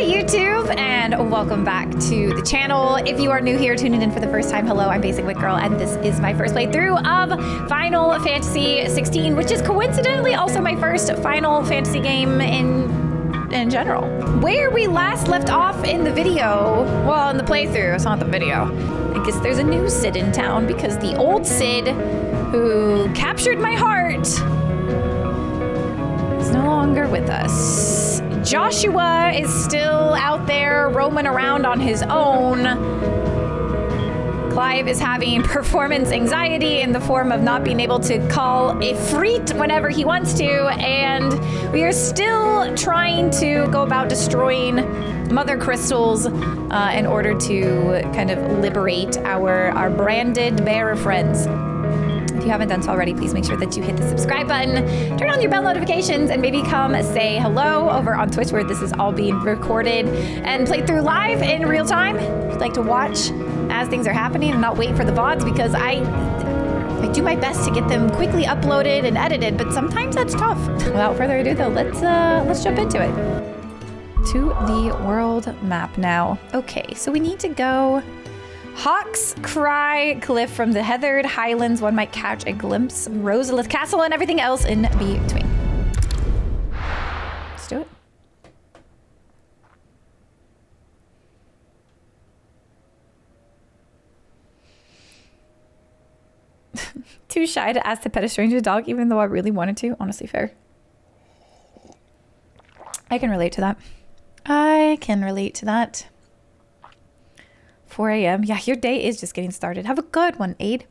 YouTube, and welcome back to the channel. If you are new here, tuning in for the first time, hello, I'm basicwitgirl, and this is my first playthrough of Final Fantasy XVI, which is coincidentally also my first Final Fantasy game in general. Where we last left off in the video, well, in the playthrough, it's not the video. I guess there's a new Cid in town because the old Cid, who captured my heart, is no longer with us. Joshua is still out there roaming around on his own. Clive is having performance anxiety in the form of not being able to call a freet whenever he wants to, and we are still trying to go about destroying mother crystals in order to kind of liberate our branded bearer friends. If you haven't done so already, please make sure that you hit the subscribe button, turn on your bell notifications, and maybe come say hello over on Twitch, where this is all being recorded and played through live in real time. If you'd like to watch as things are happening and not wait for the VODs, because I do my best to get them quickly uploaded and edited, but sometimes that's tough. Without further ado though, let's jump into it. To the world map now. Okay, so we need to go Hawk's Cry Cliff. From the heathered highlands, one might catch a glimpse of Rosalith Castle and everything else in between. Let's do it. Too shy to ask to pet a stranger's dog, even though I really wanted to. Honestly, fair. I can relate to that. I can relate to that. 4 a.m. Yeah, your day is just getting started. Have a good one, Aid.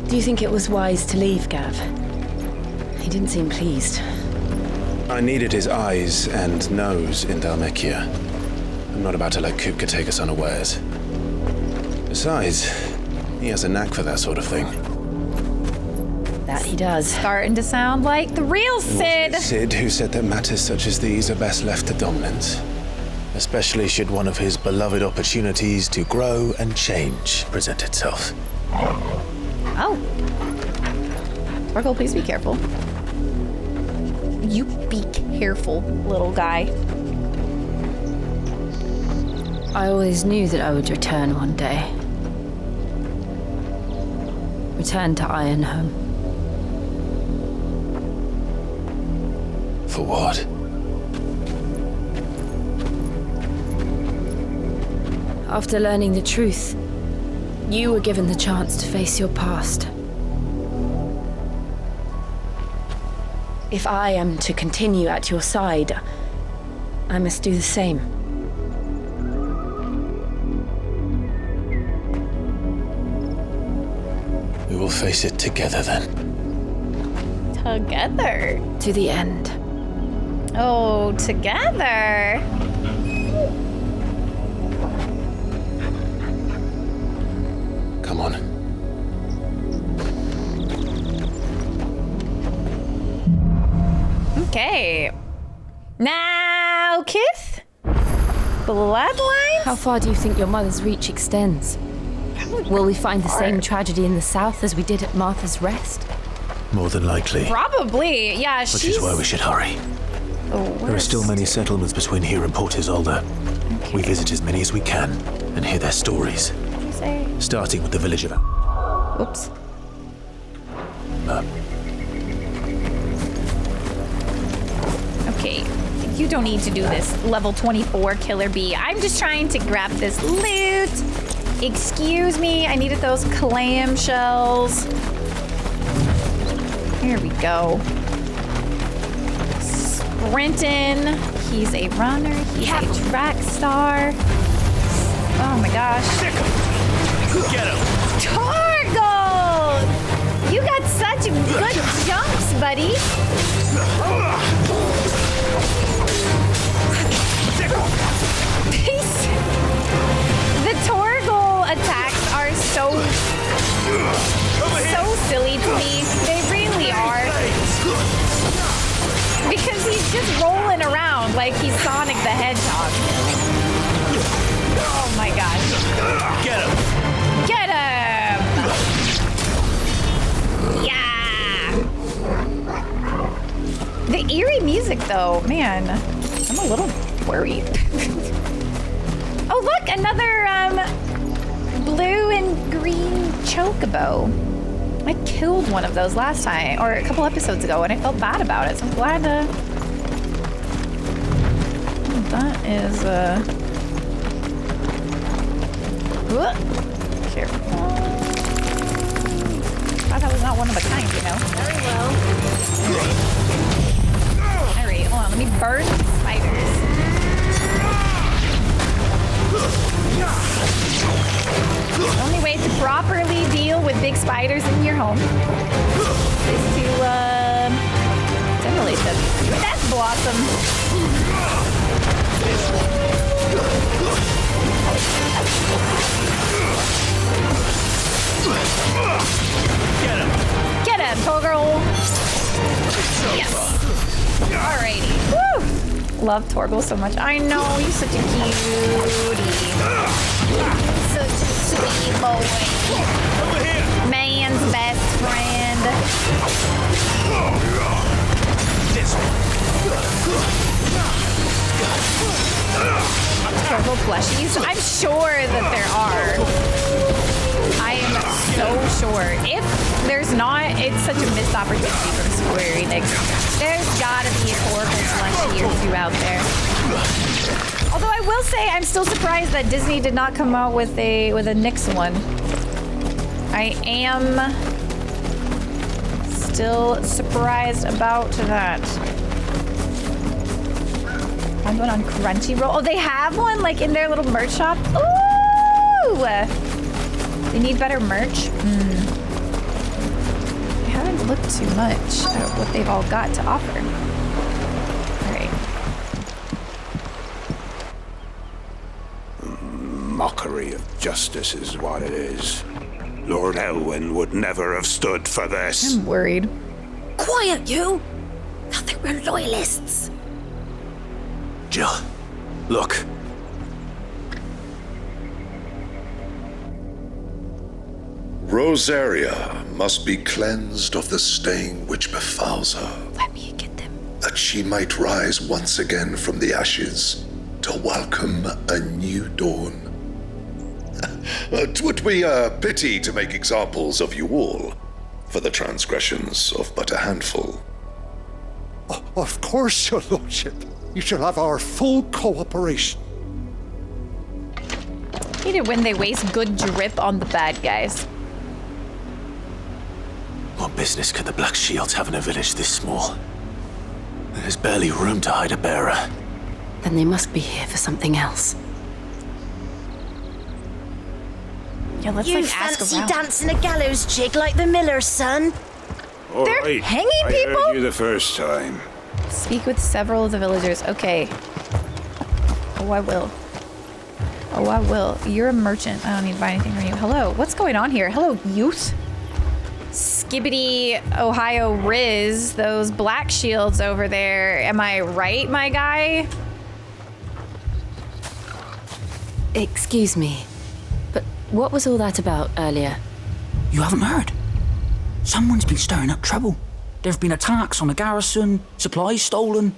Do you think it was wise to leave, Gav? He didn't seem pleased. I needed his eyes and nose in Dhalmekia. I'm not about to let Kupka take us unawares. Besides, he has a knack for that sort of thing. That he does. Starting to sound like the real Cid. Cid who said that matters such as these are best left to dominance. Especially should one of his beloved opportunities to grow and change present itself. Oh. Sparkle, please be careful. You be careful, little guy. I always knew that I would return one day. Return to Ironhome. For what? After learning the truth, you were given the chance to face your past. If I am to continue at your side, I must do the same. We will face it together then. Together. To the end. Oh, together. Come on. Okay. Now, Kith? Bloodlines? How far do you think your mother's reach extends? Will we find the same tragedy in the south as we did at Martha's Rest? More than likely. Probably, yeah. Which is why we should hurry. There are still many settlements between here and Port Isolde. Okay. We visit as many as we can and hear their stories. Starting with the village of... Oops. Okay, you don't need to do this level 24 killer bee. I'm just trying to grab this loot. Excuse me, I needed those clam shells. Here we go. Sprinting. He's a runner. He's a track star. Oh my gosh. Get him! Torgal! You got such good jumps, buddy. The Torgal attacks are so silly to me. They really are. Because he's just rolling around like he's Sonic the Hedgehog. Oh my gosh. Get him! Get music, though. Man, I'm a little worried. Oh, look, another blue and green chocobo. I killed one of those last time, or a couple episodes ago, and I felt bad about it, so I'm glad to... That is, careful. Thought that was not one of a kind, you know? Very well. Alright, hold on, let me burn some spiders. The only way to properly deal with big spiders in your home is to, demolish them. That's Blossom. Get him! Get him, Torgal! Yes! Alrighty. Woo! Love Torgal so much. I know, he's such a cutie. Such a sweet boy. Over here! Man's best friend. This way. Torgal plushies? I'm sure that there are. I am so sure. If there's not, it's such a missed opportunity from Square Enix. There's gotta be a Torgal plushie or two out there. Although I will say, I'm still surprised that Disney did not come out with a Nyx one. I am still surprised about that. I'm going on Crunchyroll. Oh, they have one like in their little merch shop. Ooh! They need better merch. I haven't looked too much at what they've all got to offer. All right. Mockery of justice is what it is. Lord Elwyn would never have stood for this. I'm worried. Quiet, you! Thought they were loyalists. Jill, look. Rosaria must be cleansed of the stain which befouls her, Let me get them. that she might rise once again from the ashes to welcome a new dawn. 'Twould be a pity to make examples of you all for the transgressions of but a handful. Of course, your lordship. You shall have our full cooperation. Hate it when they waste good drip on the bad guys. What business could the Black Shields have in a village this small? There's barely room to hide a bearer. Then they must be here for something else. Yeah, let's You like ask fancy around. dancing a gallows jig like the miller's son? All They're right, hanging I people? heard you the first time. Speak with several of the villagers. Okay. Oh, I will. Oh, I will. You're a merchant. I don't need to buy anything from you. Hello. What's going on here? Hello, youth. Skibbity Ohio Riz. Those black shields over there. Am I right, my guy? Excuse me, but what was all that about earlier? You haven't heard? Someone's been stirring up trouble. There have been attacks on the garrison, supplies stolen.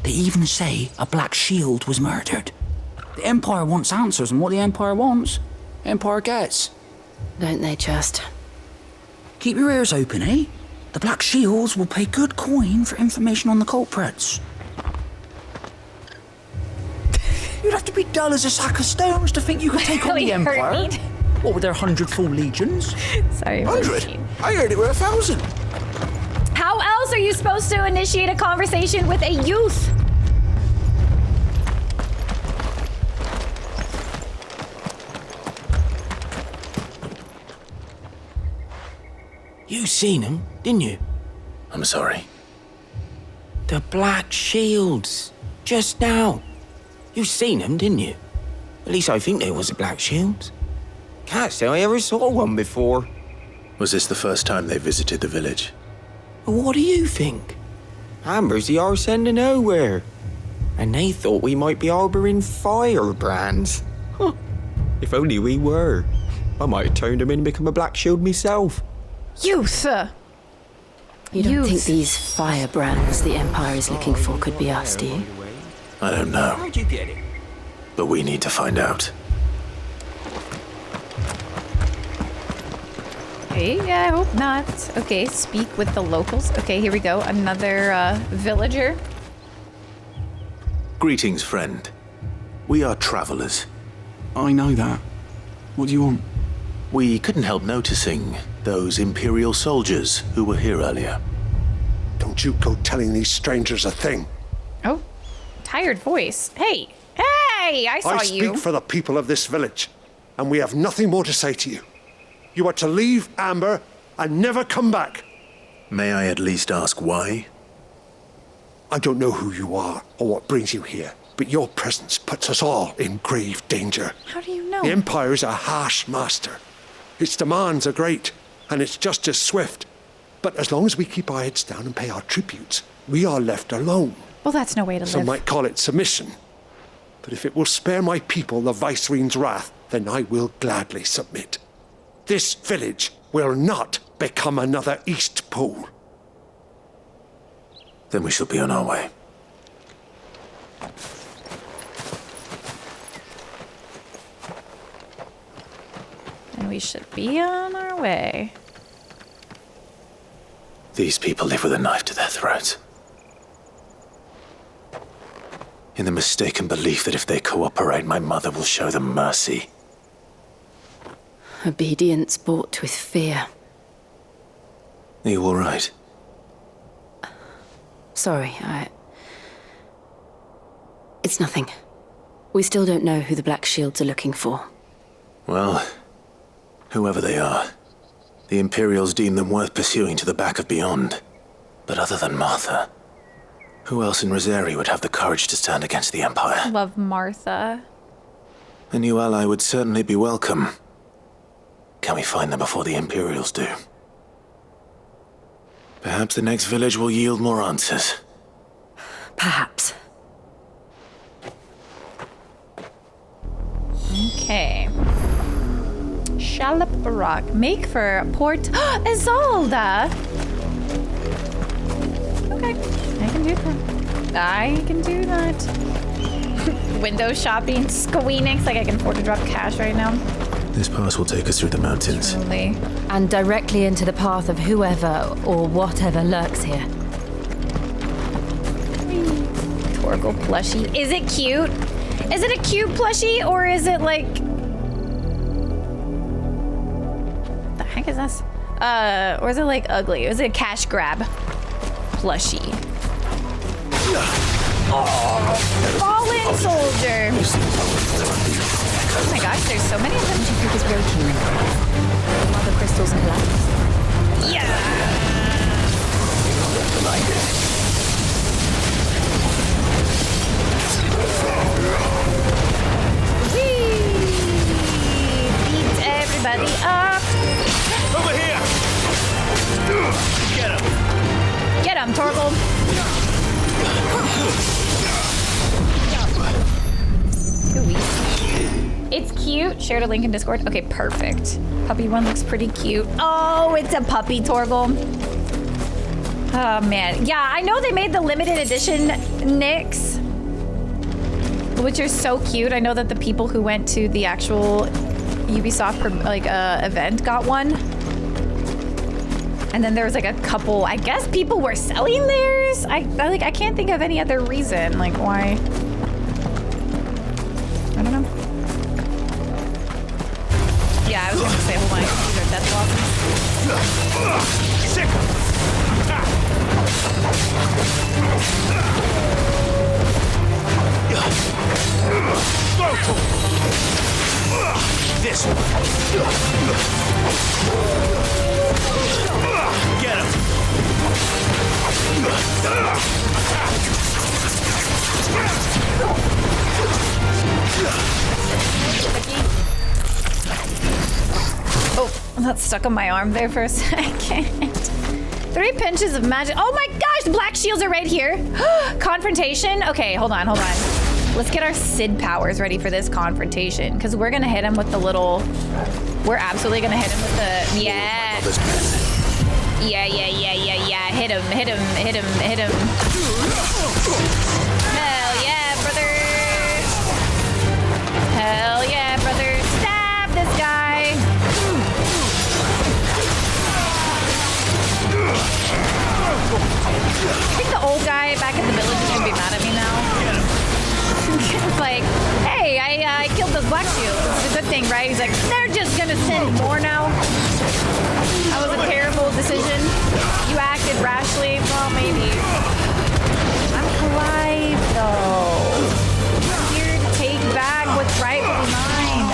They even say a Black Shield was murdered. The Empire wants answers, and what the Empire wants, Empire gets. Don't they just? Keep your ears open, eh? The Black Shields will pay good coin for information on the culprits. You'd have to be dull as a sack of stones to think you could take on Really the hurt Empire. me. What with their 100 full legions? Sorry. 100? I heard it were 1,000. How else are you supposed to initiate a conversation with a youth? You seen them, didn't you? I'm sorry. The Black Shields. Just now. You seen them, didn't you? At least I think there was a Black Shields. Can't say I ever saw one before. Was this the first time they visited the village? What do you think? Amber's the arse end of nowhere. And they thought we might be harbouring firebrands. Huh. If only we were. I might have turned them in and become a Black Shield myself. Youth! You don't think these firebrands the Empire is looking for could be us, do you? I don't know, How'd you get it? but we need to find out. Okay, yeah, I hope not. Okay, speak with the locals. Okay, here we go. Another villager. Greetings, friend. We are travelers. I know that. What do you want? We couldn't help noticing those Imperial soldiers who were here earlier. Don't you go telling these strangers a thing. Oh, tired voice. Hey, hey, I saw I you. speak for the people of this village, and we have nothing more to say to you. You are to leave Amber and never come back. May I at least ask why? I don't know who you are or what brings you here, but your presence puts us all in grave danger. How do you know? The Empire is a harsh master. Its demands are great, and its justice swift. But as long as we keep our heads down and pay our tributes, we are left alone. Well, that's no way to Some live. might call it submission. But if it will spare my people the Viceroy's wrath, then I will gladly submit. This village will not become another East Pole. Then we shall be on our way. And we should be on our way. These people live with a knife to their throats. In the mistaken belief that if they cooperate, my mother will show them mercy. Obedience bought with fear. Are you all right? Sorry, It's nothing. We still don't know who the Black Shields are looking for. Well, whoever they are, the Imperials deem them worth pursuing to the back of beyond. But other than Martha, who else in Rosari would have the courage to stand against the Empire? Love Martha. A new ally would certainly be welcome. Can we find them before the Imperials do? Perhaps the next village will yield more answers. Perhaps. Okay. Shalop Barak. Make for Port Isolde. Okay, I can do that. I can do that. Window shopping, Squeenix. Like I can afford to drop cash right now. This pass will take us through the mountains. Truly. And directly into the path of whoever or whatever lurks here. Torgal plushie. Is it cute? Is it a cute plushie or is it like... The heck is this? Or is it like ugly? Is it a cash grab plushie? Oh, fallen soldier. Oh my gosh, there's so many of them. What do you think is breaking them? Mother crystals collapse. Yeah. Beat everybody up. Over here! Get him! Get him, Torgal. It's cute. Shared a link in Discord. Okay, perfect. Puppy one looks pretty cute. Oh, it's a puppy, Torgal. Oh, man. Yeah, I know they made the limited edition Nyx, which are so cute. I know that the people who went to the actual Ubisoft event got one. And then there was like a couple, I guess people were selling theirs. I can't think of any other reason, like why. I don't know. Yeah, I was gonna say, hold on, these are death blossoms. Sick 'em. This one. Get him. Oh, that's stuck on my arm there for a second. 3 pinches of magic. Oh my gosh, the black shields are right here. Confrontation. Okay, hold on. Let's get our Sid powers ready for this confrontation, because we're gonna hit him with the little. We're absolutely gonna hit him with the. Yeah. Yeah. Hit Hit him, hit him, hit him, hit him. Hell yeah, brother. Hell yeah, brother. Stab this guy. I think the old guy back in the village is gonna be mad at me now. It's like, hey, I killed those black shields. It's a good thing, right? He's like, they're just gonna send more now. That was a terrible decision. You acted rashly. Well, maybe. I'm Clive, though. I'm here to take back what's rightfully mine.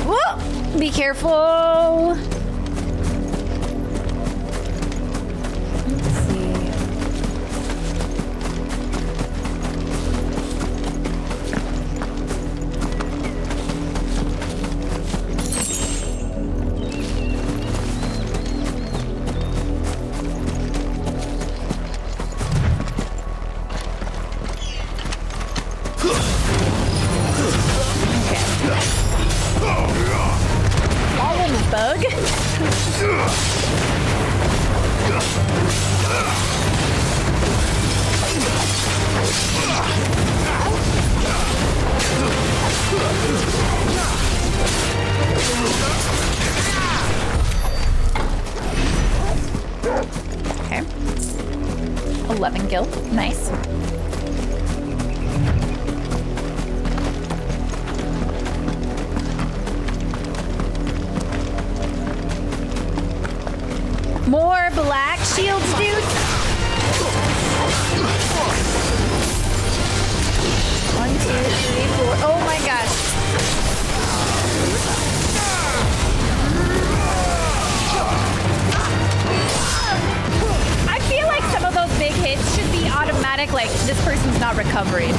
Whoa! Be careful. Let's see. Bug. Okay. 11 gil. Nice. More black shields, dude. 1, 2, 3, 4. Oh my gosh. I feel like some of those big hits should be automatic, like this person's not recovering,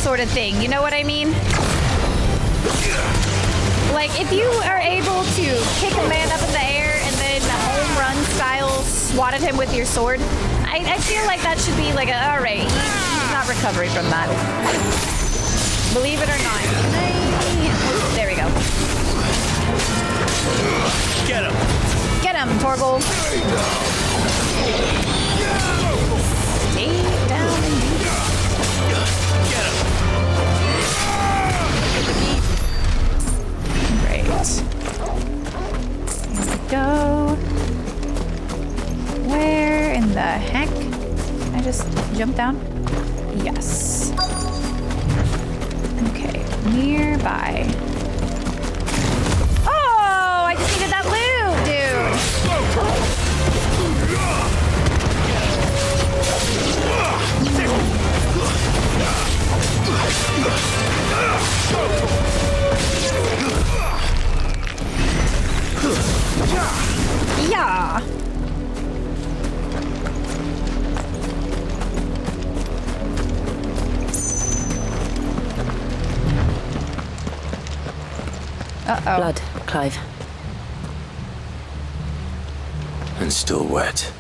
sort of thing. You know what I mean? Like, if you are able to kick a man up in the air and then home run style swat at him with your sword, I feel like that should be like, all right, he's not recovering from that. Believe it or not. There we go. Get him. Get him, Torgal. Stay down and do that. Get him. Great. Here we go. Where in the heck? I just jumped down? Yes. Okay, nearby. Oh, I just needed that loot, dude. Yeah. Uh-oh. Blood, Clive. And still wet.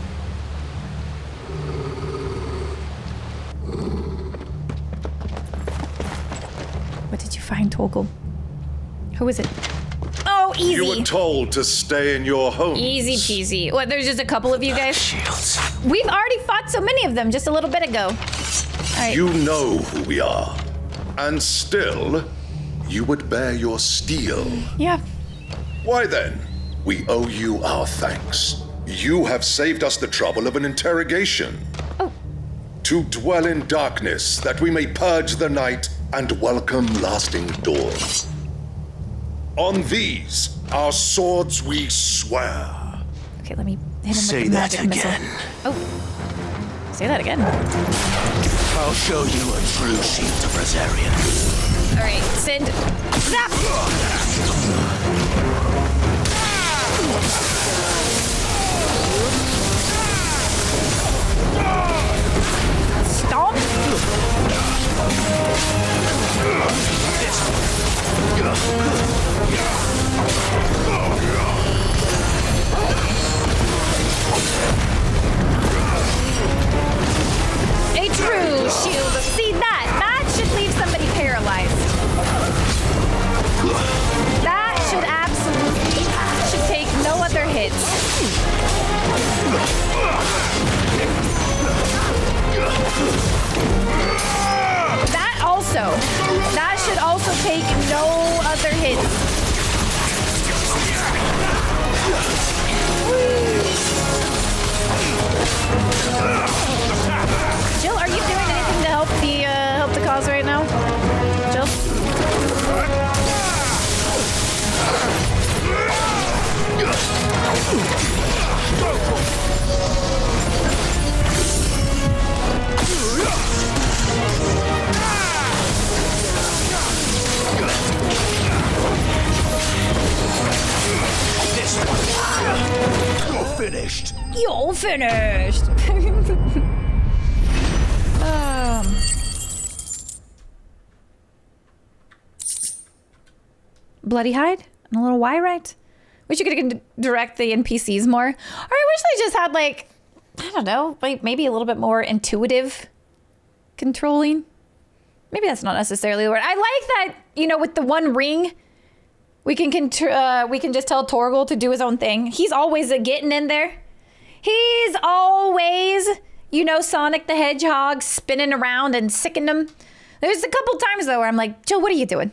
What did you find, Torgal? Who is it? Oh, easy. You were told to stay in your home. Easy peasy. What, there's just a couple of you guys? Shields. We've already fought so many of them just a little bit ago. All right. You know who we are. And still, you would bear your steel. Yeah. Why then, we owe you our thanks. You have saved us the trouble of an interrogation. Oh. To dwell in darkness, that we may purge the night and welcome lasting dawn. On these, our swords we swear. Okay, let me hit him Say with the that magic missile. again. Oh. Say that again. I'll show you a true shield of Rosarian. All right, send. Zap! Stomp! A true shield. See that? finished. Bloody hide and a little Y right. Wish you could direct the NPCs more. Or I wish they just had like, I don't know, like maybe a little bit more intuitive controlling. Maybe that's not necessarily the word. I like that, you know, with the one ring, we can just tell Torgal to do his own thing. He's always getting in there. He's always, you know, Sonic the Hedgehog spinning around and sicking them. There's a couple times though where I'm like, Jill, what are you doing?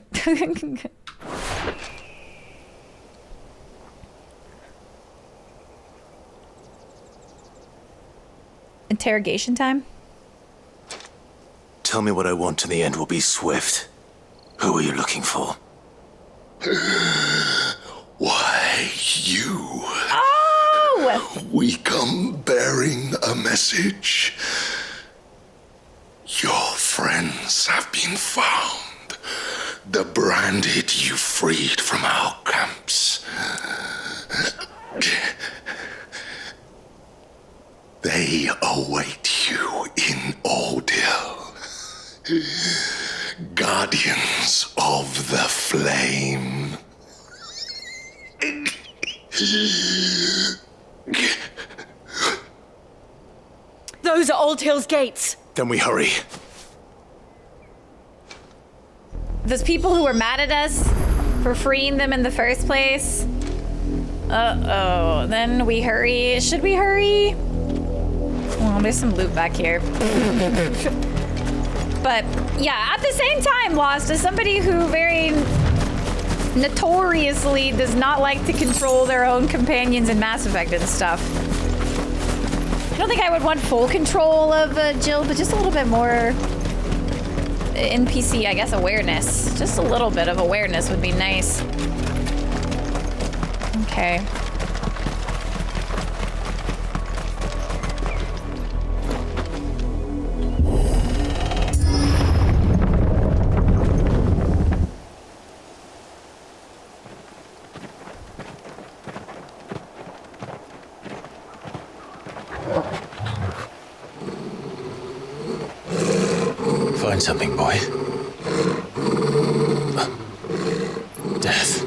Interrogation time? Tell me what I want and the end will be swift. Who are you looking for? Why, you. Oh! We come bearing a message. Your friends have been found. The branded you freed from our camps. They await you in Ordeal. Guardians of the Flame. Those are Old Hill's gates. Then we hurry. Those people who were mad at us for freeing them in the first place. Uh-oh. Then we hurry. Should we hurry? Oh, there's some loot back here. But yeah, at the same time, Lost, as somebody who very notoriously does not like to control their own companions in Mass Effect and stuff. I don't think I would want full control of Jill, but just a little bit more NPC, I guess, awareness. Just a little bit of awareness would be nice. Okay. Find something, boy. Death.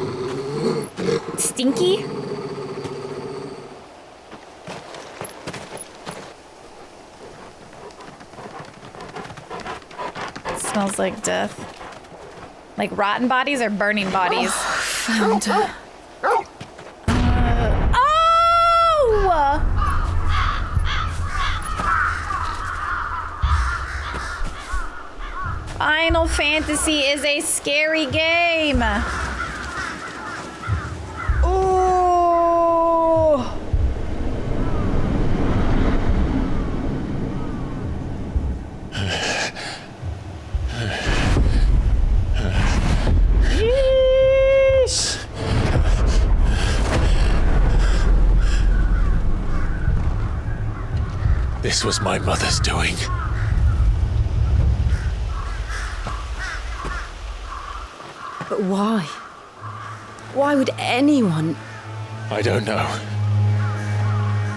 Stinky? Smells like death. Like rotten bodies or burning bodies? Found her. Oh! Final Fantasy is a scary game. Oh. Yeesh. This was my mother's doing. But why? Why would anyone? I don't know.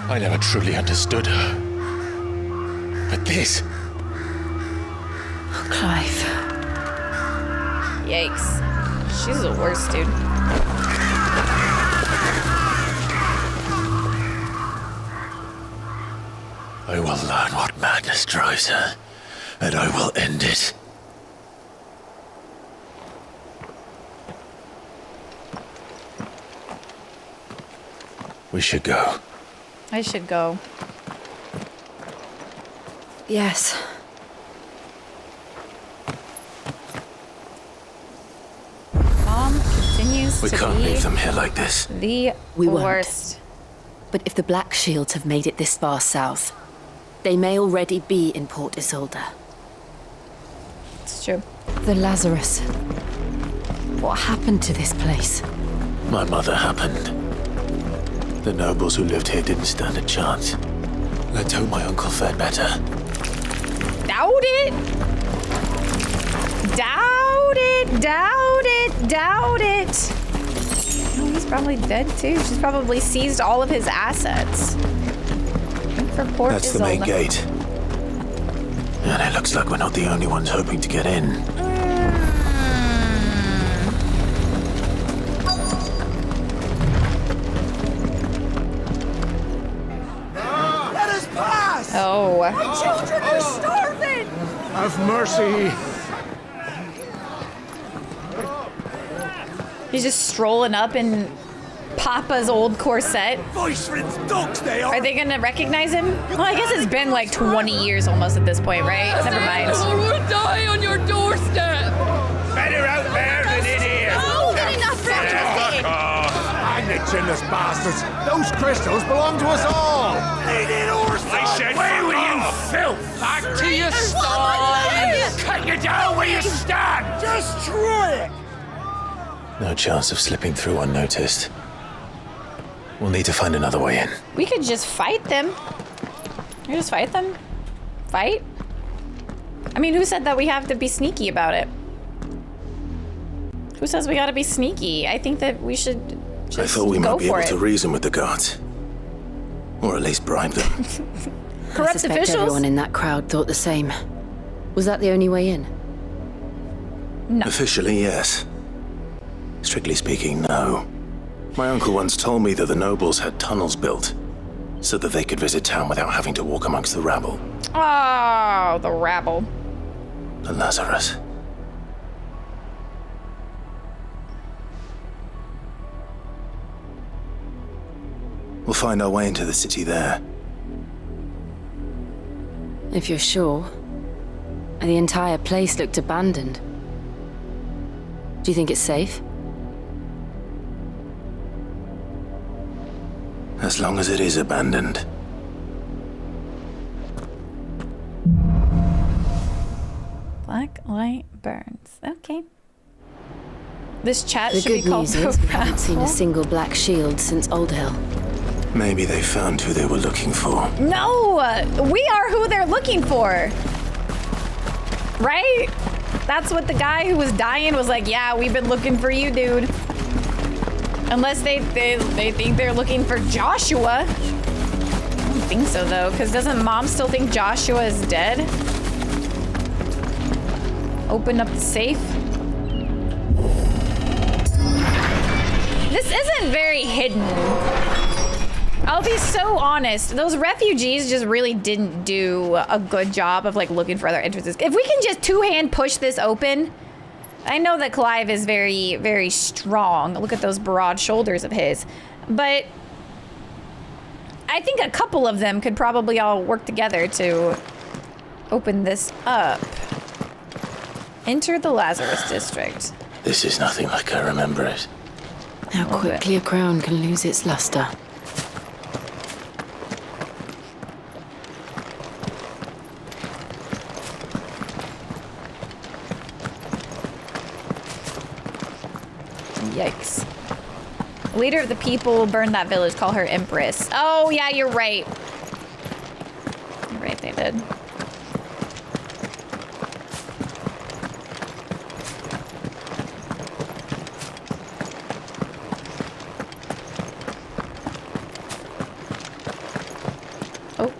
I never truly understood her. But this... Oh, Clive. Yikes. She's the worst, dude. I will learn what madness drives her, and I will end it. We should go. I should go. Yes. Mom continues We to can't be leave them here like this. the We won't. worst. But if the Black Shields have made it this far south, they may already be in Port Isolde. It's true. The Lazarus. What happened to this place? My mother happened. The nobles who lived here didn't stand a chance. Let's hope my uncle fared better. Doubt it. Doubt it. Doubt it. Doubt it. Oh, he's probably dead too. She's probably seized all of his assets. for Port That's the main Isolde. gate. And it looks like we're not the only ones hoping to get in. Let us pass! Oh. My children are starving! Have mercy. He's just strolling up in Papa's old corset. Viceroy's dogs they are! Are they gonna recognize him? Well, I guess it's been like 20 years almost at this point, right? Never mind. will die on your doorstep! Better out there than in here. Oh, they're enough for everything. Hang the chinless bastards. Those crystals belong to us all. I said, where were you, filth? Back to your stall! Cut you down where you stand! Destroy it! No chance of slipping through unnoticed. We'll need to find another way in. We could just fight them. We just fight them? Fight? I mean, who said that we have to be sneaky about it? Who says we gotta be sneaky? I think that we should just I thought we go might be for able it. to reason with the guards. Or at least bribe them. I Corrupt suspect officials? everyone in that crowd thought the same. Was that the only way in? No. Officially, yes. Strictly speaking, no. My uncle once told me that the nobles had tunnels built so that they could visit town without having to walk amongst the rabble. Oh, the rabble. The Lazarus. We'll find our way into the city there. If you're sure. The entire place looked abandoned. Do you think it's safe? As long as it is abandoned. Black light burns. Okay. This chat The should be good called news is we haven't seen a Rabble. single black shield since Old Hill. Maybe they found who they were looking for. No! We are who they're looking for! Right? That's what the guy who was dying was like, yeah, we've been looking for you, dude. Unless they think they're looking for Joshua. I don't think so, though, because doesn't Mom still think Joshua is dead? Open up the safe. This isn't very hidden. I'll be so honest. Those refugees just really didn't do a good job of like looking for other entrances. If we can just two-hand push this open, I know that Clive is very, very strong. Look at those broad shoulders of his. But I think a couple of them could probably all work together to open this up. Enter the Lazarus district. This is nothing like I remember it. How quickly a crown can lose its luster. Yikes. Leader of the people will burn that village. Call her Empress. Oh, yeah, you're right. You're right, they did. Oh.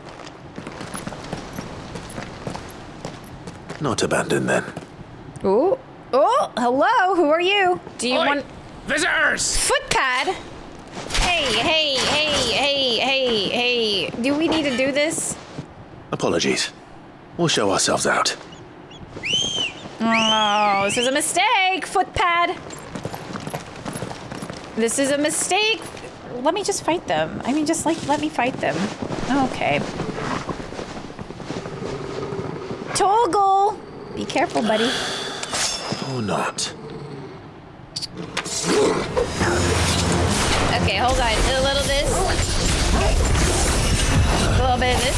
Not abandoned then. Oh. Oh, hello. Who are you? Do you want... Visitors! Footpad? Hey. Do we need to do this? Apologies. We'll show ourselves out. Oh, this is a mistake, Footpad. This is a mistake. Let me just fight them. I mean, just like, let me fight them. Okay. Toggle! Be careful, buddy. Or not. Okay, hold on. A little this. A little bit of this.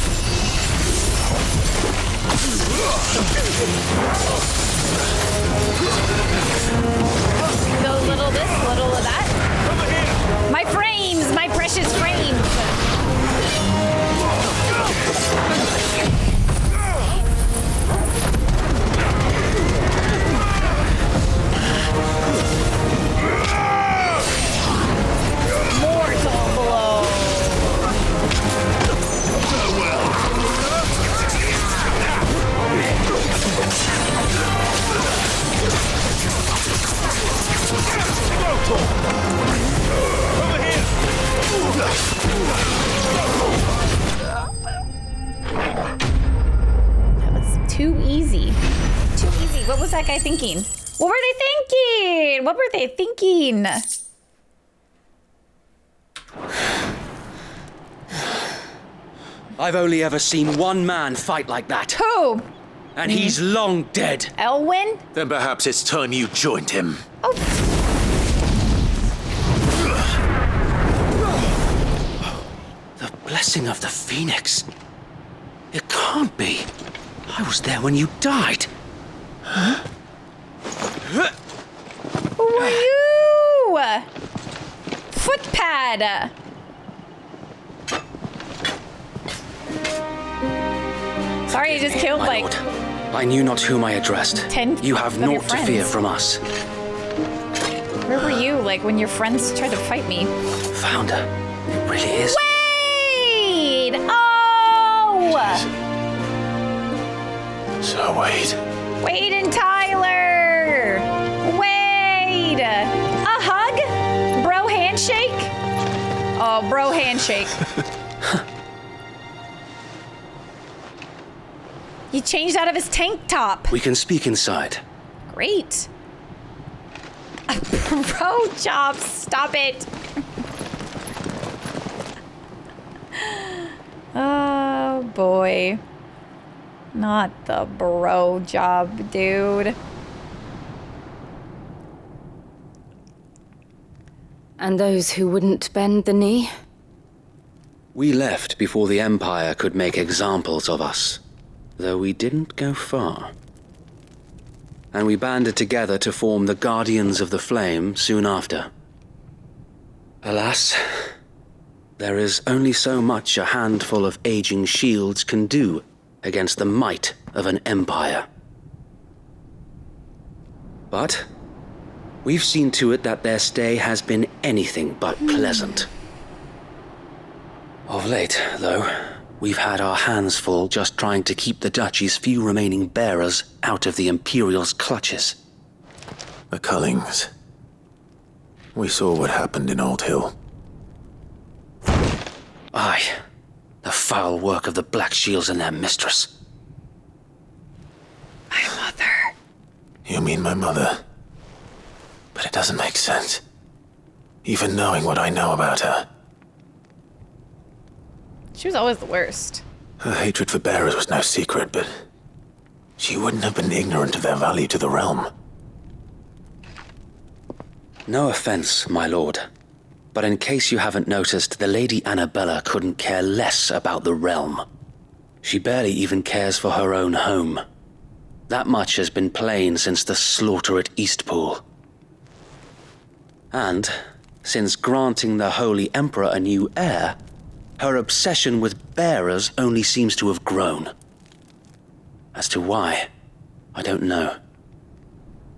Go a little this, a little of that. My frames! My precious frames! Mortal blow. too easy. Too easy. What was that guy thinking? What were they thinking? What were they thinking? I've only ever seen one man fight like that. Who? And he's long dead. Elwyn? Then perhaps it's time you joined him. Oh. The blessing of the Phoenix. It can't be. I was there when you died. Who are you? Footpad. Sorry, you just killed My like lord, I knew not whom I addressed. 10 You have of your naught to fear friends. from us. Where were you, like, when your friends tried to fight me? Founder, it really is. Wade! Oh! So Wade. Wade and Tyler! Wade! A hug? Bro handshake? Oh, bro handshake. He changed out of his tank top. We can speak inside. Great. Bro job, stop it. Oh boy. Not the bro job, dude. And those who wouldn't bend the knee? We left before the Empire could make examples of us, though we didn't go far. And we banded together to form the Guardians of the Flame soon after. Alas, there is only so much a handful of aging shields can do against the might of an empire. But we've seen to it that their stay has been anything but pleasant. Of late, though, we've had our hands full just trying to keep the Duchy's few remaining bearers out of the Imperial's clutches. The Cullings. We saw what happened in Old Hill. Aye, the foul work of the Black Shields and their mistress. My mother. You mean my mother? But it doesn't make sense. Even knowing what I know about her. She was always the worst. Her hatred for bearers was no secret, but she wouldn't have been ignorant of their value to the realm. No offense, my lord, but in case you haven't noticed, the Lady Annabella couldn't care less about the realm. She barely even cares for her own home. That much has been plain since the slaughter at Eastpool. And, since granting the Holy Emperor a new heir, her obsession with bearers only seems to have grown. As to why, I don't know.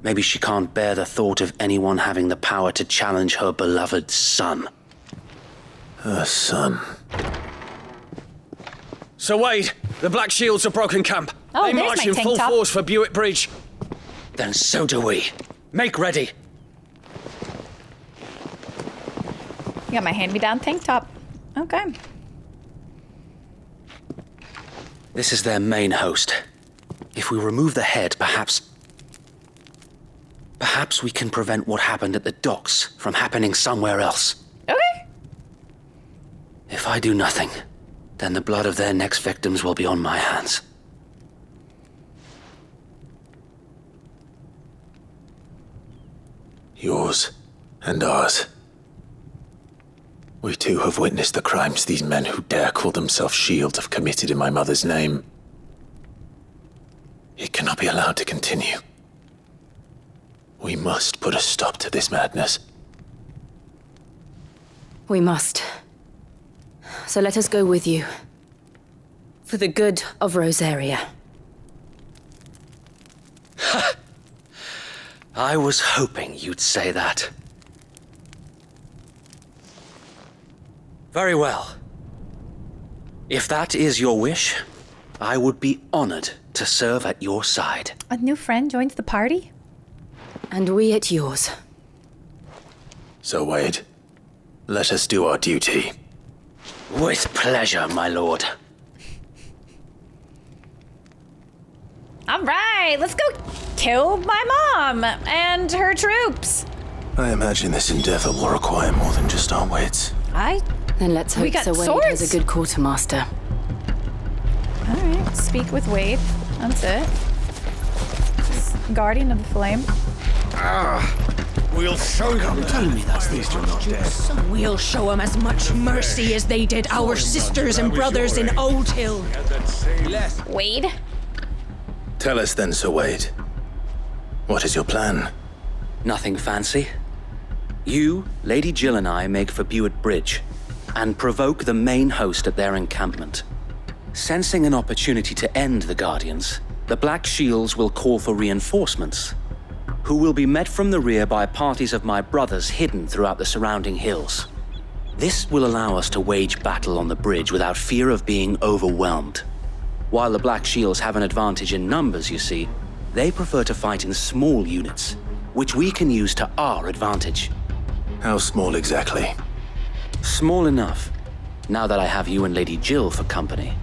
Maybe she can't bear the thought of anyone having the power to challenge her beloved son. Her son. Sir Wade, the Black Shields have broken camp. Oh, they there's march my in tank full top. force for Bewit Bridge. Then so do we. Make ready. You got my hand-me-down tank top. Okay. This is their main host. If we remove the head, perhaps we can prevent what happened at the docks from happening somewhere else. Okay. If I do nothing, then the blood of their next victims will be on my hands. Yours and ours. We too have witnessed the crimes these men who dare call themselves shields have committed in my mother's name. It cannot be allowed to continue. We must put a stop to this madness. We must. So let us go with you. For the good of Rosaria. I was hoping you'd say that. Very well. If that is your wish, I would be honored to serve at your side. A new friend joins the party? And we at yours. So, Wade, let us do our duty. With pleasure, my lord. All right, let's go kill my mom and her troops. I imagine this endeavor will require more than just our wits. Then let's hope Sir Wade has a good quartermaster. All right, speak with Wade. That's it. Guardian of the Flame. We'll show them. You're telling me that's these two not dead? We'll show them as much mercy as they did our sisters and brothers in Old Hill. Wade? Tell us then, Sir Wade. What is your plan? Nothing fancy. You, Lady Jill and I make for Bewit Bridge and provoke the main host at their encampment. Sensing an opportunity to end the Guardians, the Black Shields will call for reinforcements, who will be met from the rear by parties of my brothers hidden throughout the surrounding hills. This will allow us to wage battle on the bridge without fear of being overwhelmed. While the Black Shields have an advantage in numbers, you see, they prefer to fight in small units, which we can use to our advantage. How small exactly? Small enough, now that I have you and Lady Jill for company.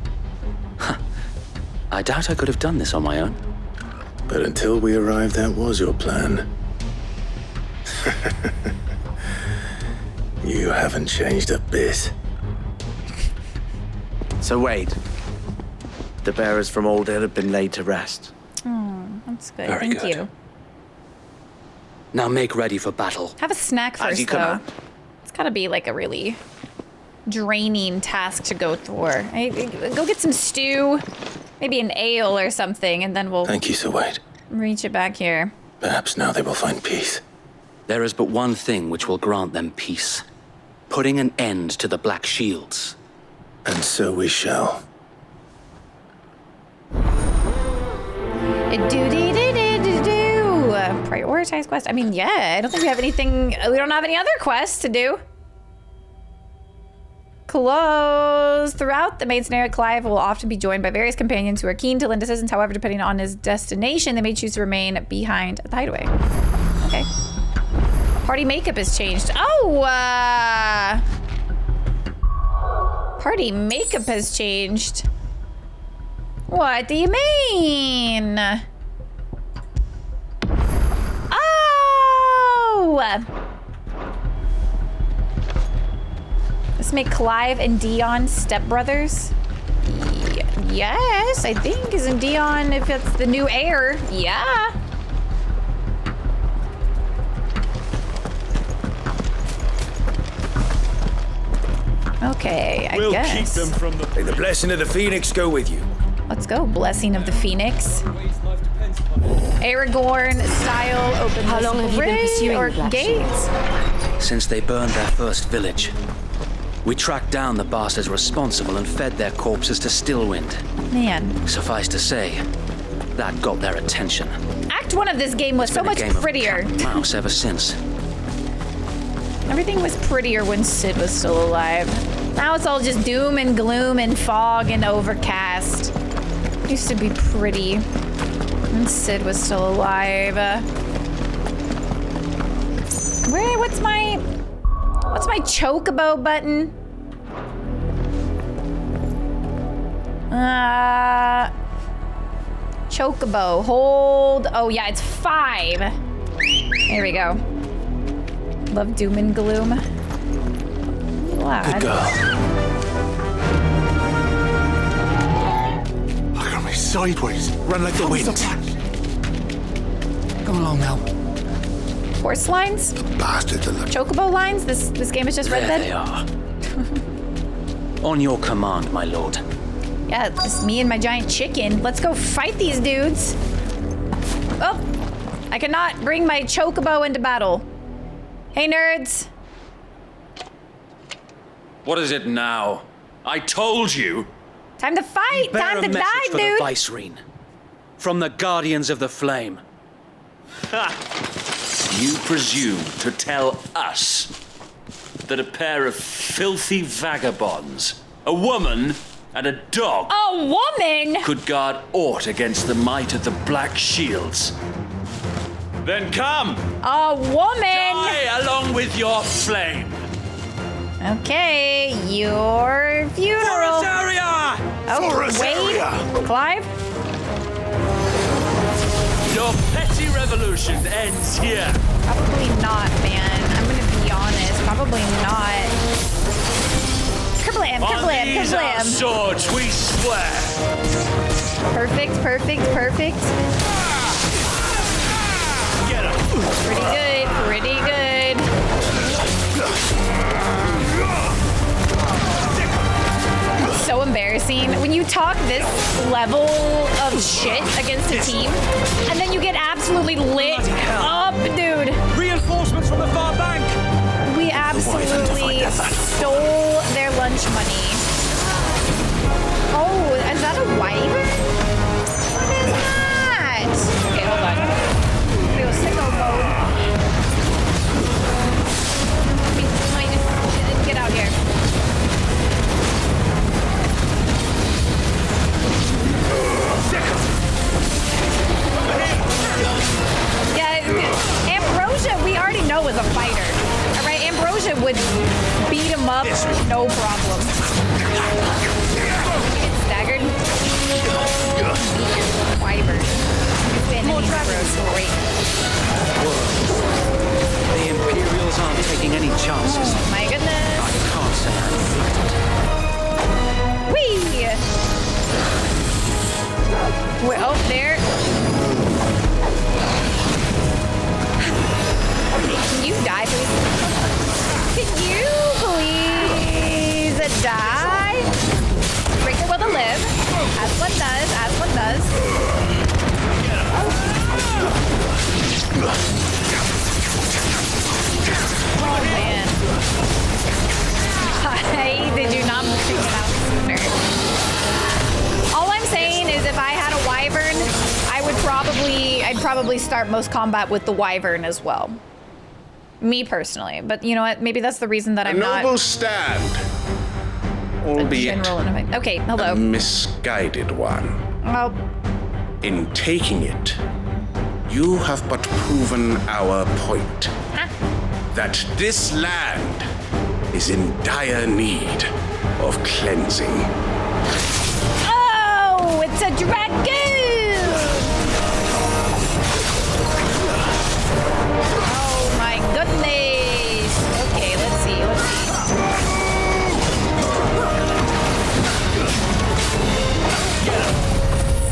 I doubt I could have done this on my own. But until we arrived, that was your plan. You haven't changed a bit. So Wade, the bearers from Old Hill have been laid to rest. Oh, that's good. Very Thank good. you. Now make ready for battle. Have a snack As first, you though. command. It's gotta be like a really draining task to go through. Go get some stew, maybe an ale or something, and then we'll Thank you, Sir Wade. reach it back here. Perhaps now they will find peace. There is but one thing which will grant them peace. Putting an end to the Black Shields. And so we shall. Prioritize quest. I mean, yeah, I don't think we have anything. We don't have any other quests to do. Close. Throughout the main scenario, Clive will often be joined by various companions who are keen to lend assistance. However, depending on his destination, they may choose to remain behind at the hideaway. Okay. Party makeup has changed. Oh, party makeup has changed. What do you mean? Oh! Let's make Clive and Dion stepbrothers. Yes, I think. Isn't Dion, if it's the new heir? Yeah. Okay, I guess. Keep them from the... May the blessing of the Phoenix go with you. Let's go. Blessing of the Phoenix. Aragorn style open. How long have you been pursuing or the Black gates? Since they burned their first village, we tracked down the bastards responsible and fed their corpses to Stillwind. Man. Suffice to say, that got their attention. Act 1 of this game was so much prettier. Of cat and mouse ever since. Everything was prettier when Sid was still alive. Now it's all just doom and gloom and fog and overcast. It used to be pretty when Sid was still alive. What's my chocobo button? Chocobo, hold. Oh yeah, it's 5. There we go. Love doom and gloom. Glad. Good girl. Look at me sideways. Run like the wind. Come along now. Horse lines? Bastards are Chocobo lines? This game is just Red There Dead? they are. On your command, my lord. Yeah, it's me and my giant chicken. Let's go fight these dudes. Oh, I cannot bring my chocobo into battle. Hey, nerds. What is it now? I told you. Time to fight. Bear Time a to message die, for dude. the Vicereine. From the Guardians of the Flame. You presume to tell us that a pair of filthy vagabonds, a woman and a dog, A woman? could guard aught against the might of the Black Shields? Then come! A woman? Die along with your flame! Okay, your funeral. Forest area! Oh, Forest Wade? area! Clive? Your petty revolution ends here. Probably not, man. I'm gonna be honest. Probably not. Kerblam, kerblam, These are kerblam. swords, we swear. Perfect, perfect, perfect. Get him. Pretty good, pretty good. So embarrassing when you talk this level of shit against a team and then you get absolutely lit up, dude. Reinforcements from the far bank. We absolutely stole their lunch money. Oh, is that a wyvern? What is that? Okay, hold on. I'm gonna go sicko mode. Get out here. Yeah, Ambrosia, we already know is a fighter. All right, Ambrosia would beat him up, no problem. Get staggered. Wyvern. Great. The Imperials aren't taking any chances. Oh my goodness. I can't say I'm Whee! Well, oh, there. Okay, can you die, please? Can you please die? Break your will to live. As one does, as one does. Oh, man. Why did you not figure it out sooner? All I'm saying is if I had a wyvern, I'd probably start most combat with the wyvern as well. Me personally, but you know what? Maybe that's the reason that I'm not A noble stand, albeit okay, hello. a misguided one. Well, In taking it, you have but proven our point. That this land is in dire need of cleansing. oh, it's a dragoon! Oh my goodness! Okay, let's see,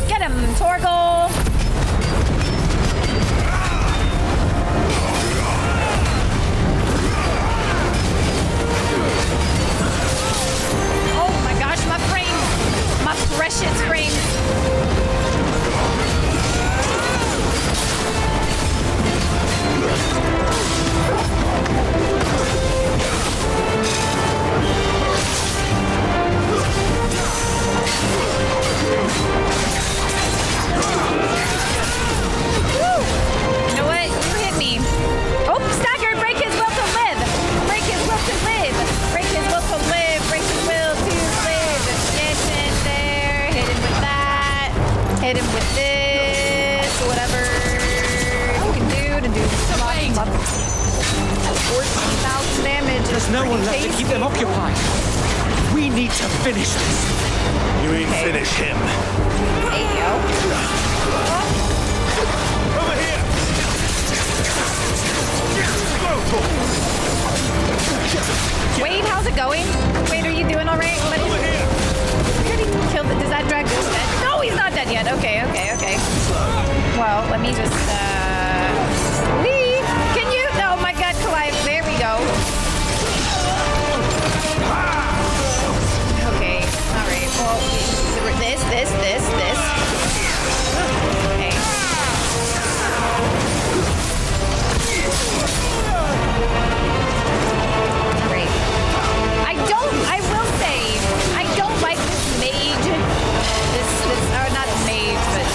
Get him, Torgal! Oh my gosh, my frames! My precious frames! Woo! You know what? You hit me. Oh, staggered! Break his will to live! Break his will to live! Break his will to live! Break his will to live! Get in there! Hit him with that! Hit him with this! Whatever you can do to do some 14,000 damage. There's no one left to keep them occupied. We need to finish this. You mean finish him? There you go. Over here! Wade, how's it going? Wade, are you doing all right? What is it? Kill the. Does that dragon dead? No, he's not dead yet. Okay, okay, okay. Well, let me just. Wee! Can you? Oh my God, Clive. There we go. Okay. All right. Well, this. Okay. Great. I will say, I don't like this mage. Or not mage, but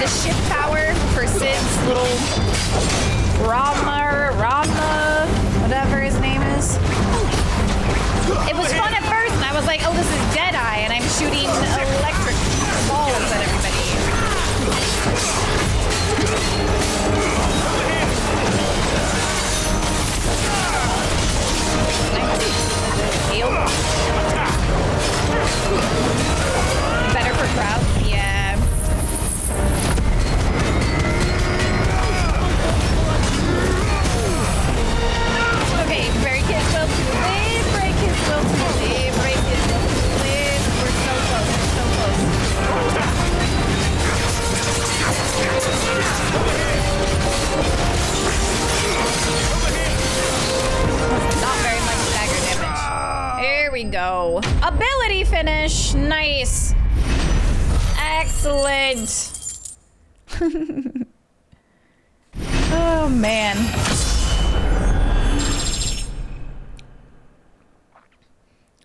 the ship power for Sid's little Rama, whatever his name is. It was fun at first, and I was like, oh, this is Deadeye, and I'm shooting electric balls at everybody. Heal. Better for crowds, yeah. Excellent. Oh, man.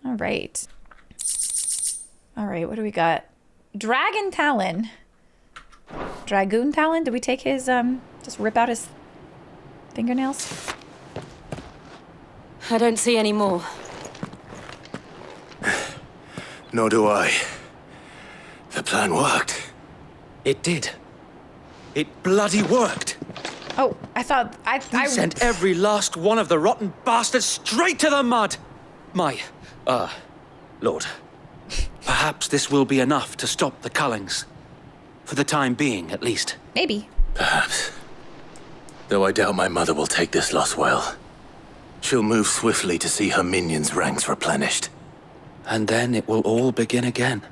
All right. All right, what do we got? Dragon Talon. Dragoon Talon? Did we take his, just rip out his fingernails? I don't see any more. Nor do I. The plan worked. It did. It bloody worked. Oh, I thought I sent every last one of the rotten bastards straight to the mud. My, Lord, perhaps this will be enough to stop the Cullings. For the time being, at least. Maybe. Perhaps. Though I doubt my mother will take this loss well. She'll move swiftly to see her minions' ranks replenished. And then it will all begin again.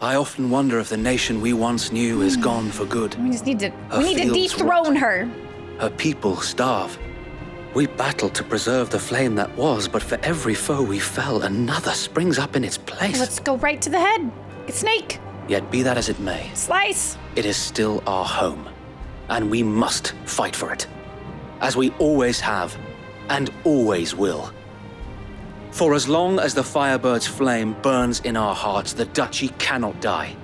I often wonder if the nation we once knew is gone for good. We just need to. Her We need to fields dethrone her. Her people starve. We battled to preserve the flame that was, but for every foe we fell, another springs up in its place. Let's go right to the head. Snake. Yet be that as it may, Slice. it is still our home, and we must fight for it, as we always have, and always will. For as long as the Firebird's flame burns in our hearts, the Duchy cannot die,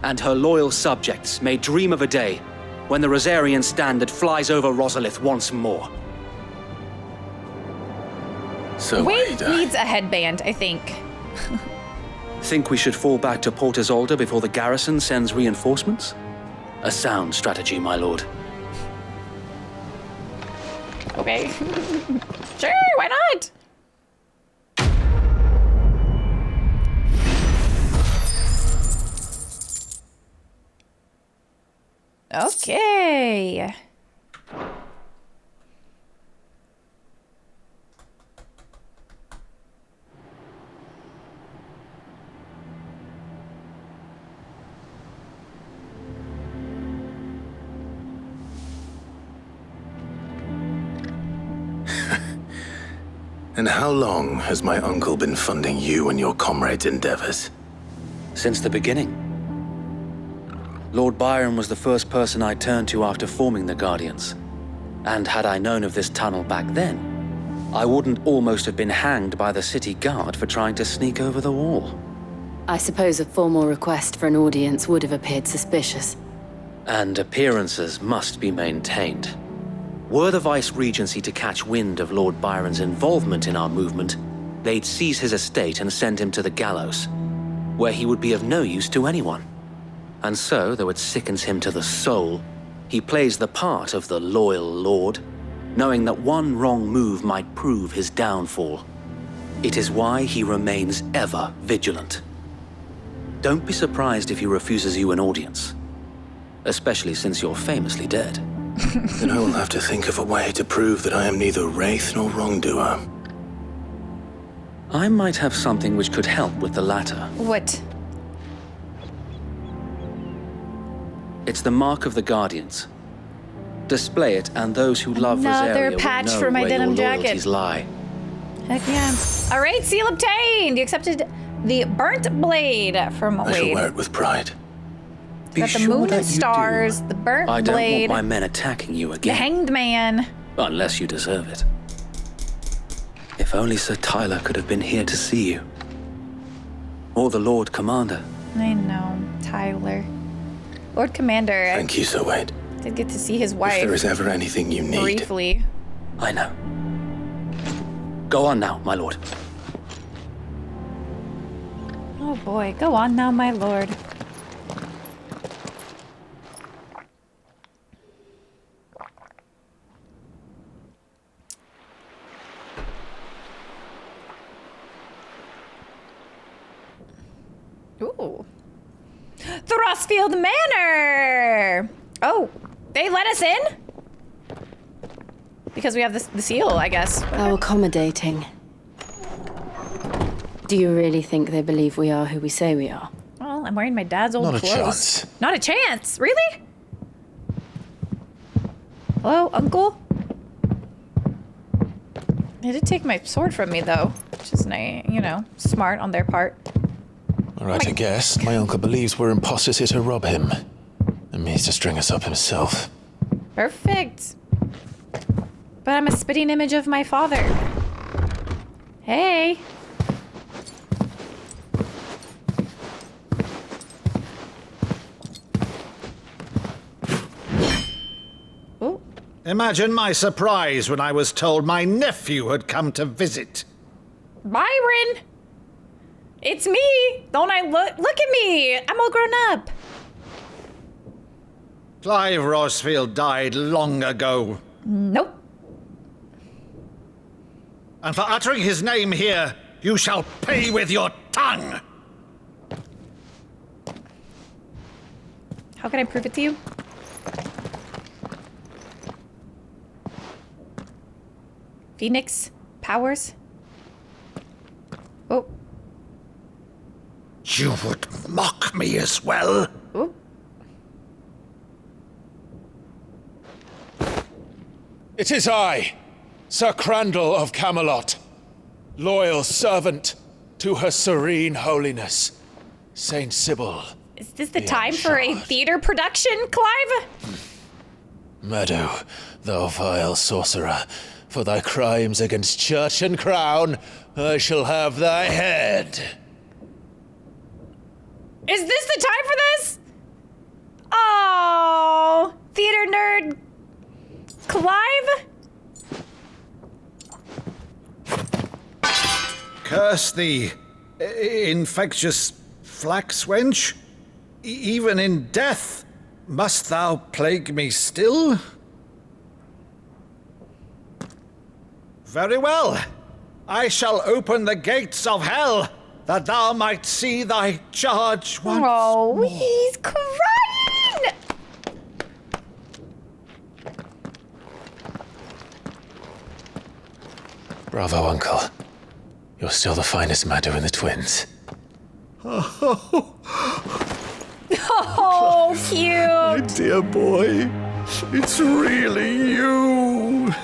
and her loyal subjects may dream of a day when the Rosarian standard flies over Rosalith once more. So Wade needs a headband, I think. Think we should fall back to Port Isolde before the garrison sends reinforcements? A sound strategy, my lord. Okay. Sure, why not? Okay. And how long has my uncle been funding you and your comrades' endeavors? Since the beginning. Lord Byron was the first person I turned to after forming the Guardians. And had I known of this tunnel back then, I wouldn't almost have been hanged by the city guard for trying to sneak over the wall. I suppose a formal request for an audience would have appeared suspicious. And appearances must be maintained. Were the Vice-Regency to catch wind of Lord Byron's involvement in our movement, they'd seize his estate and send him to the gallows, where he would be of no use to anyone. And so, though it sickens him to the soul, he plays the part of the loyal lord, knowing that one wrong move might prove his downfall. It is why he remains ever vigilant. Don't be surprised if he refuses you an audience, especially since you're famously dead. Then I will have to think of a way to prove that I am neither wraith nor wrongdoer. I might have something which could help with the latter. What? It's the mark of the Guardians. Display it, and those who love Another Rosaria will patch know for my where denim your jacket. loyalties lie. Heck yeah. All right, seal obtained. You accepted the burnt blade from I shall Wade. wear it with pride. Got the moon and stars, the burnt I don't blade, want my men attacking you the again. hanged man. Unless you deserve it. If only Sir Tyler could have been here to see you. Or the Lord Commander. I know, Tyler. Lord Commander. Thank you, Sir Wade. I did get to see his wife. If there is ever anything you need. Briefly. I know. Go on now, my lord. Oh boy, go on now, my lord. Ooh. Throstfield Manor! Oh, they let us in? Because we have the seal, I guess. How accommodating. Do you really think they believe we are who we say we are? Well, I'm wearing my dad's old Not a clothes. chance. Not a chance? Really? Hello, Uncle? They did take my sword from me, though. which is smart on their part. All right, I guess. My uncle believes we're imposters here to rob him. And means to string us up himself. Perfect. But I'm a spitting image of my father. Hey. Ooh. Imagine my surprise when I was told my nephew had come to visit. Byron! It's me! Don't I look at me! I'm all grown up. Clive Rosfield died long ago. Nope. And for uttering his name here, you shall pay with your tongue! How can I prove it to you? Phoenix powers? Oh. You would mock me as well? Ooh. It is I, Sir Crandall of Camelot, loyal servant to Her Serene Holiness, Saint Sybil. Is this the time for a theater production, Clive? Meadow, thou vile sorcerer, for thy crimes against church and crown, I shall have thy head. Is this the time for this? Oh, theater nerd Clive? Curse thee, infectious flax wench. Even in death, must thou plague me still? Very well. I shall open the gates of hell, that thou might see thy charge once more. He's crying! Bravo, Uncle. You're still the finest Meadow in the twins. Oh, cute. My dear boy, it's really you.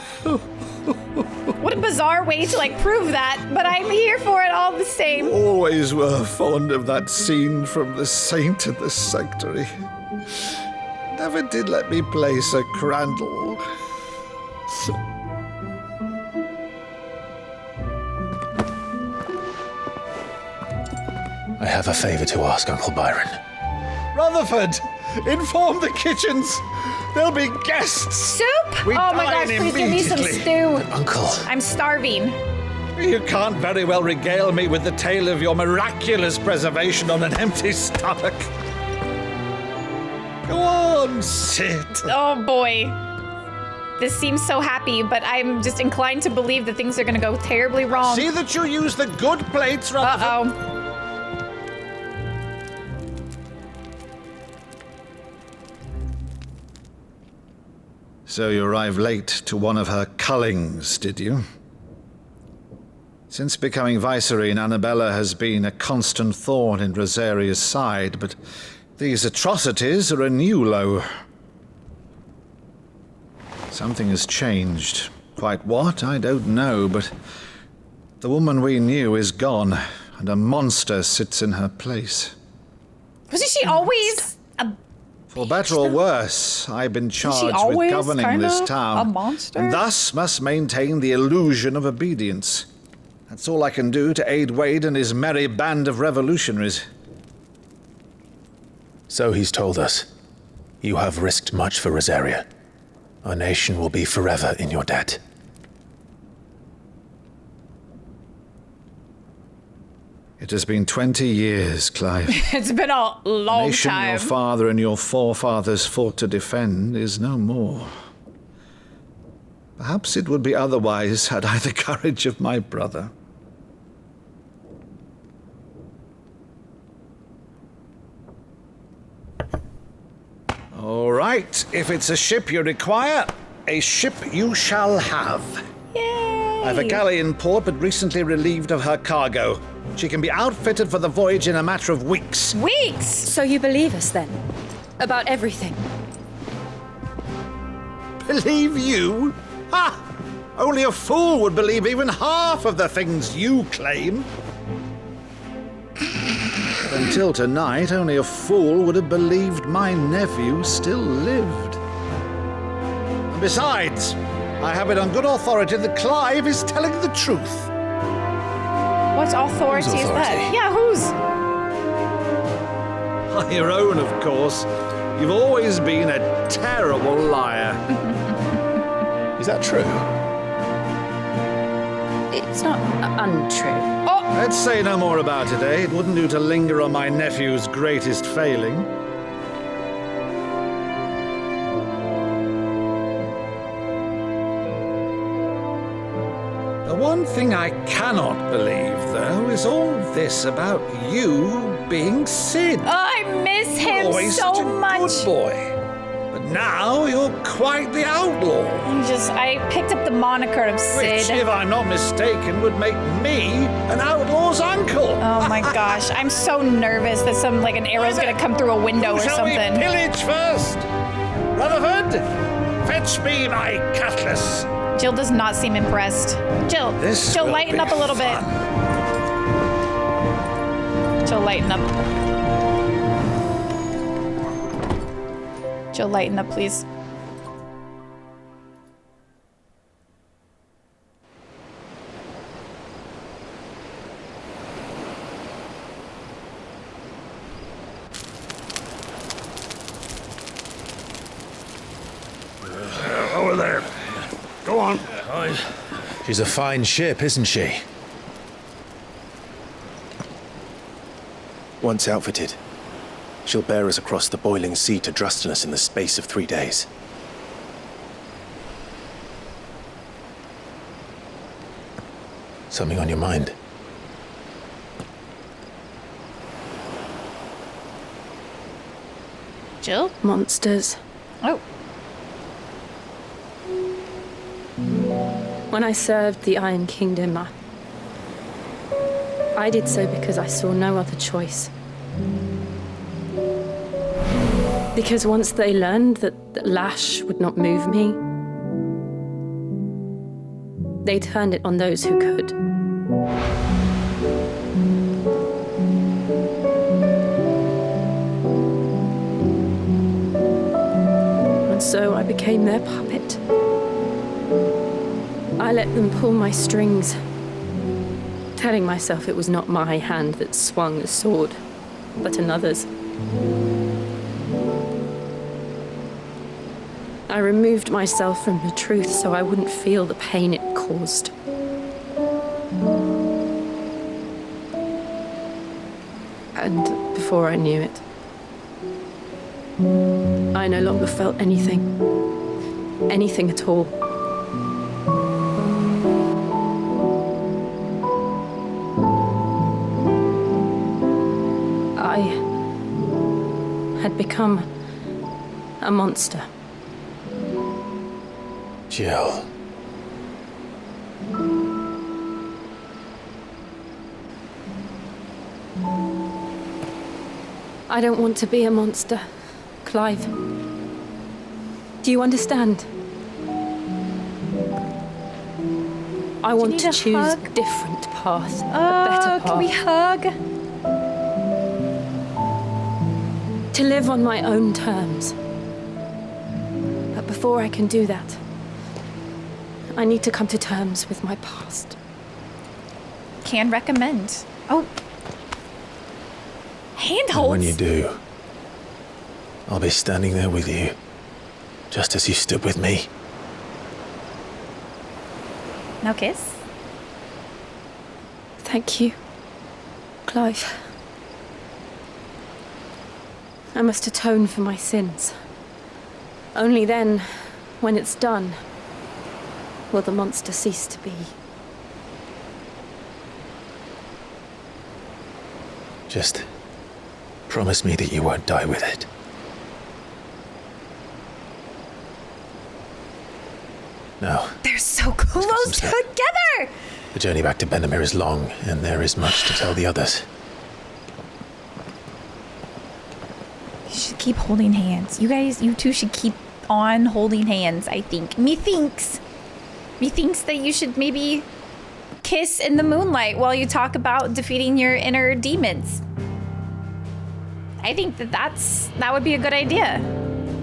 What a bizarre way to prove that, but I'm here for it all the same. Always were fond of that scene from The Saint and the Sanctuary. Never did let me play Sir Crandall. I have a favor to ask, Uncle Byron. Rutherford, inform the kitchens. There'll be guests. Soup? We Oh my gosh, dine please give me some stew. Uncle. I'm starving. You can't very well regale me with the tale of your miraculous preservation on an empty stomach. Go on, sit. Oh boy. This seems so happy, but I'm just inclined to believe that things are gonna go terribly wrong. See that you use the good plates, Rutherford. Uh-oh. So you arrived late to one of her cullings, did you? Since becoming Vicereine, Annabella has been a constant thorn in Rosaria's side, but these atrocities are a new low. Something has changed. Quite what, I don't know, but the woman we knew is gone, and a monster sits in her place. Wasn't she always a... For better or worse, I've been charged with governing this town, a monster? and thus must maintain the illusion of obedience. That's all I can do to aid Wade and his merry band of revolutionaries. So he's told us. You have risked much for Rosaria. Our nation will be forever in your debt. It has been 20 years, Clive. It's been a long The nation time. your father and your forefathers fought to defend is no more. Perhaps it would be otherwise had I the courage of my brother. All right, if it's a ship you require, a ship you shall have. Yay! I have a galley in port, but recently relieved of her cargo. She can be outfitted for the voyage in a matter of weeks. Weeks? So you believe us then? About everything? Believe you? Ha! Only a fool would believe even half of the things you claim. But until tonight, only a fool would have believed my nephew still lived. And besides, I have it on good authority that Clive is telling the truth. What authority is that? Yeah, whose? Your own, of course. You've always been a terrible liar. Is that true? It's not untrue. Oh! Let's say no more about it, eh? It wouldn't do to linger on my nephew's greatest failing. The one thing I cannot believe, though, is all this about you being Sid. I miss him Always so such a much. good boy. But now you're quite the outlaw. I picked up the moniker of Sid. Which, if I'm not mistaken, would make me an outlaw's uncle. Oh my gosh, I'm so nervous that an arrow's gonna come through a window or Shall something. we pillage first? Rutherford, fetch me my cutlass. Jill does not seem impressed. Jill, lighten up a little bit. Jill, lighten up. Jill, lighten up, please. Over there. Go on. She's a fine ship, isn't she? Once outfitted, she'll bear us across the boiling sea to Drustinus in the space of 3 days. Something on your mind? Jill? Monsters. Oh. When I served the Iron Kingdom, I did so because I saw no other choice. Because once they learned that Lash would not move me, they turned it on those who could. And so I became their puppet. I let them pull my strings, telling myself it was not my hand that swung the sword, but another's. I removed myself from the truth so I wouldn't feel the pain it caused. And before I knew it, I no longer felt anything. Anything at all. I had become a monster. Jill. I don't want to be a monster, Clive. Do you understand? I want to choose a different path, a better path. Can we hug? To live on my own terms. But before I can do that, I need to come to terms with my past. Can recommend. Oh. Handholds. And when you do, I'll be standing there with you, just as you stood with me. No kiss? Thank you, Clive. I must atone for my sins. Only then, when it's done, will the monster cease to be. Just promise me that you won't die with it. No. They're so close together! The journey back to Benamir is long, and there is much to tell the others. You should keep holding hands. You two should keep on holding hands, I think. Methinks. He thinks that you should maybe kiss in the moonlight while you talk about defeating your inner demons. I think that would be a good idea.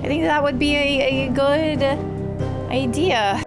I think that would be a good idea.